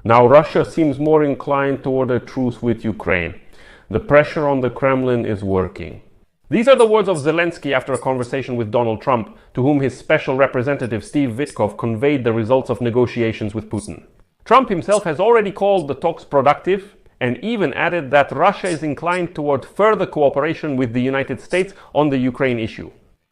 Now Russia seems more inclined toward a truce with Ukraine. The pressure on the Kremlin is working. These are the words of Zelensky after a conversation with Donald Trump, to whom his special representative Steve Vitkov conveyed the results of negotiations with Putin. Trump himself has already called the talks productive and even added that Russia is inclined toward further cooperation with the United States on the Ukraine issue.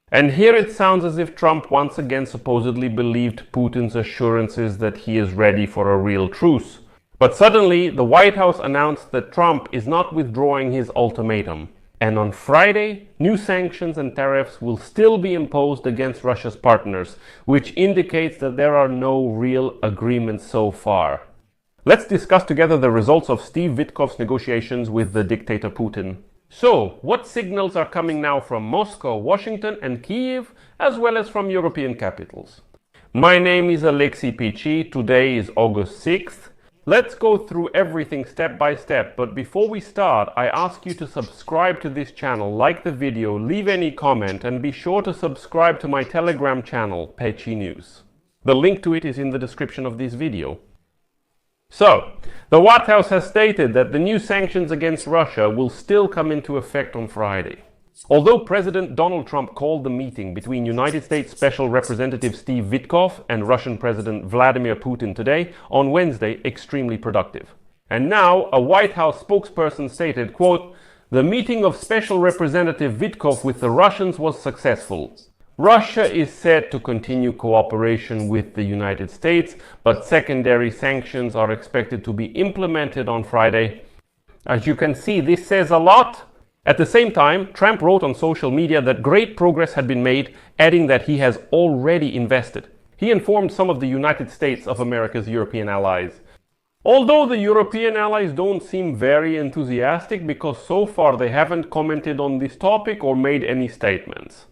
And here it sounds as if Trump once again supposedly believed Putin's assurances that he is ready for a real truce. But suddenly, the White House announced that Trump is not withdrawing his ultimatum. And on Friday, new sanctions and tariffs will still be imposed against Russia's partners, which indicates that there are no real agreements so far. Let's discuss together the results of Steve Vitkov's negotiations with the dictator Putin. So, what signals are coming now from Moscow, Washington and Kyiv, as well as from European capitals? My name is Pechy. Today is August 6th. Let's go through everything step by step, but before we start, I ask you to subscribe to this channel, like the video, leave any comment, and be sure to subscribe to my Telegram channel, Pechy News. The link to it is in the description of this video. So, the White House has stated that the new sanctions against Russia will still come into effect on Friday. Although President Donald Trump called the meeting between United States Special Representative Steve Vitkov and Russian President Vladimir Putin today, on Wednesday, extremely productive. And now, a White House spokesperson stated, quote, "The meeting of Special Representative Vitkov with the Russians was successful. Russia is set to continue cooperation with the United States, but secondary sanctions are expected to be implemented on Friday." As you can see, this says a lot. At the same time, Trump wrote on social media that great progress had been made, adding that he has already invested. He informed some of the United States of America's European allies. Although the European allies don't seem very enthusiastic because so far they haven't commented on this topic or made any statements.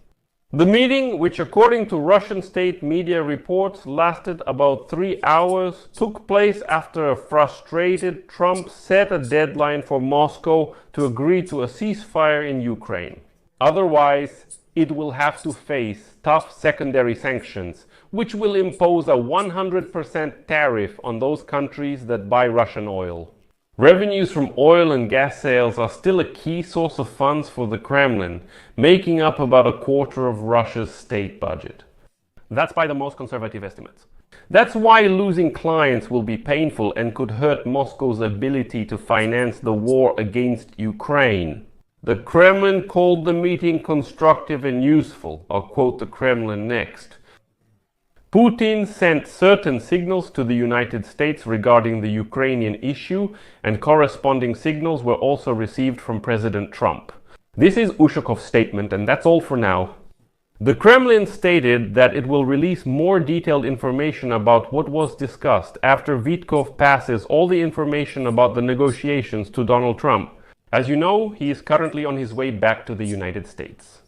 The meeting, which according to Russian state media reports lasted about 3 hours, took place after a frustrated Trump set a deadline for Moscow to agree to a ceasefire in Ukraine. Otherwise, it will have to face tough secondary sanctions, which will impose a 100% tariff on those countries that buy Russian oil. Revenues from oil and gas sales are still a key source of funds for the Kremlin, making up about a quarter of Russia's state budget. That's by the most conservative estimates. That's why losing clients will be painful and could hurt Moscow's ability to finance the war against Ukraine. The Kremlin called the meeting constructive and useful. I'll quote the Kremlin next. Putin sent certain signals to the United States regarding the Ukrainian issue, and corresponding signals were also received from President Trump. This is Ushakov's statement, and that's all for now. The Kremlin stated that it will release more detailed information about what was discussed after Vitkov passes all the information about the negotiations to Donald Trump. As you know, he is currently on his way back to the United States.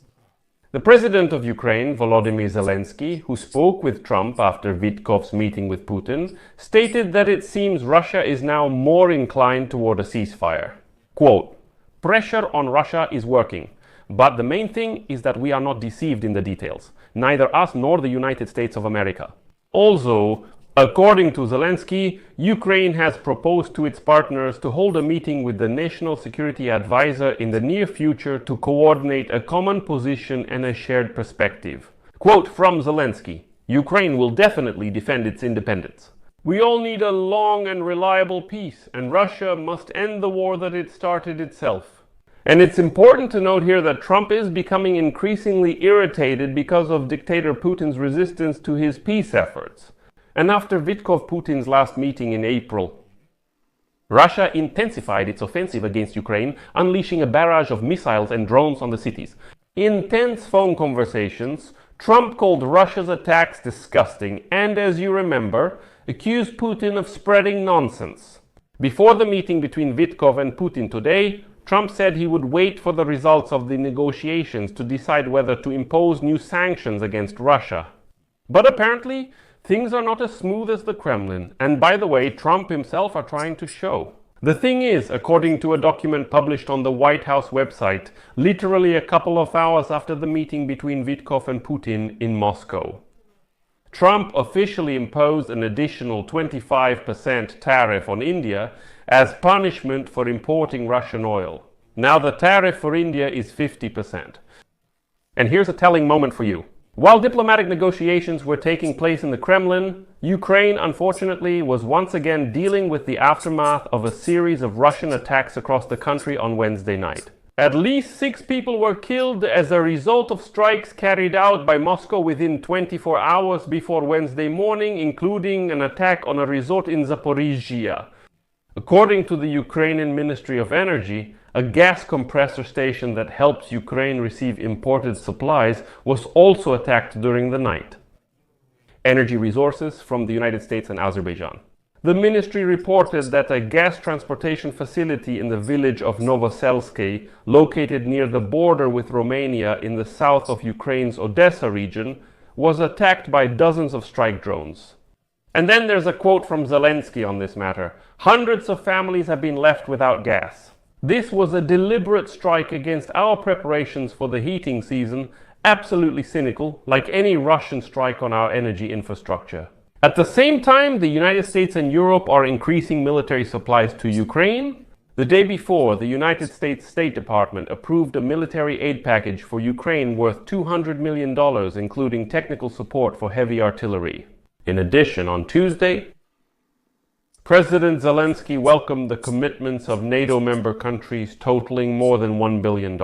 The president of Ukraine, Volodymyr Zelensky, who spoke with Trump after Vitkov's meeting with Putin, stated that it seems Russia is now more inclined toward a ceasefire. Quote, "Pressure on Russia is working, but the main thing is that we are not deceived in the details, neither us nor the United States of America." Also, according to Zelensky, Ukraine has proposed to its partners to hold a meeting with the National Security Advisor in the near future to coordinate a common position and a shared perspective. Quote from Zelensky, "Ukraine will definitely defend its independence. We all need a long and reliable peace, and Russia must end the war that it started itself." And it's important to note here that Trump is becoming increasingly irritated because of dictator Putin's resistance to his peace efforts. And after Vitkov-Putin's last meeting in April, Russia intensified its offensive against Ukraine, unleashing a barrage of missiles and drones on the cities. In tense phone conversations, Trump called Russia's attacks disgusting and, as you remember, accused Putin of spreading nonsense. Before the meeting between Vitkov and Putin today, Trump said he would wait for the results of the negotiations to decide whether to impose new sanctions against Russia. But apparently, things are not as smooth as the Kremlin, and by the way, Trump himself are trying to show. The thing is, according to a document published on the White House website, literally a couple of hours after the meeting between Vitkov and Putin in Moscow, Trump officially imposed an additional 25% tariff on India as punishment for importing Russian oil. Now the tariff for India is 50%. And here's a telling moment for you. While diplomatic negotiations were taking place in the Kremlin, Ukraine, unfortunately, was once again dealing with the aftermath of a series of Russian attacks across the country on Wednesday night. At least 6 people were killed as a result of strikes carried out by Moscow within 24 hours before Wednesday morning, including an attack on a resort in Zaporizhia. According to the Ukrainian Ministry of Energy, a gas compressor station that helps Ukraine receive imported supplies was also attacked during the night. Energy resources from the United States and Azerbaijan. The ministry reported that a gas transportation facility in the village of Novoselsky, located near the border with Romania in the south of Ukraine's Odessa region, was attacked by dozens of strike drones. And then there's a quote from Zelensky on this matter. Hundreds of families have been left without gas. This was a deliberate strike against our preparations for the heating season, absolutely cynical, like any Russian strike on our energy infrastructure. At the same time, the United States and Europe are increasing military supplies to Ukraine. The day before, the United States State Department approved a military aid package for Ukraine worth $200 million, including technical support for heavy artillery. In addition, on Tuesday, President Zelensky welcomed the commitments of NATO member countries totaling more than $1 billion.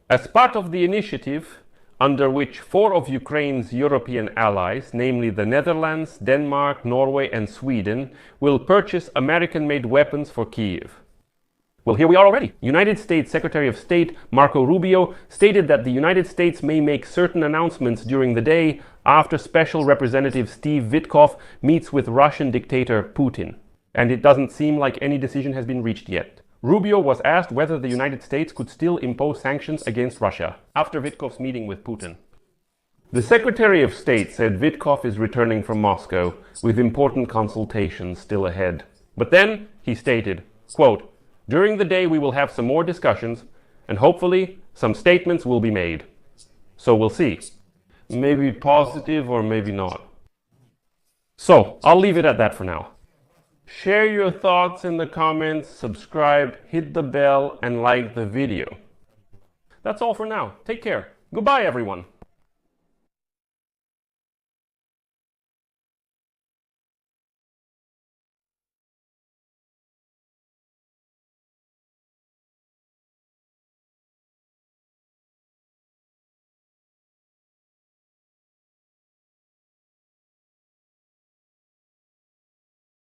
As part of the initiative, under which 4 of Ukraine's European allies, namely the Netherlands, Denmark, Norway and Sweden, will purchase American-made weapons for Kyiv. Well, here we are already. United States Secretary of State Marco Rubio stated that the United States may make certain announcements during the day after Special Representative Steve Vitkov meets with Russian dictator Putin. And it doesn't seem like any decision has been reached yet. Rubio was asked whether the United States could still impose sanctions against Russia after Vitkov's meeting with Putin. The Secretary of State said Vitkov is returning from Moscow with important consultations still ahead. But then he stated, quote, "During the day we will have some more discussions and hopefully some statements will be made. So we'll see. Maybe positive or maybe not." So I'll leave it at that for now. Share your thoughts in the comments, subscribe, hit the bell, and like the video. That's all for now. Take care. Goodbye, everyone.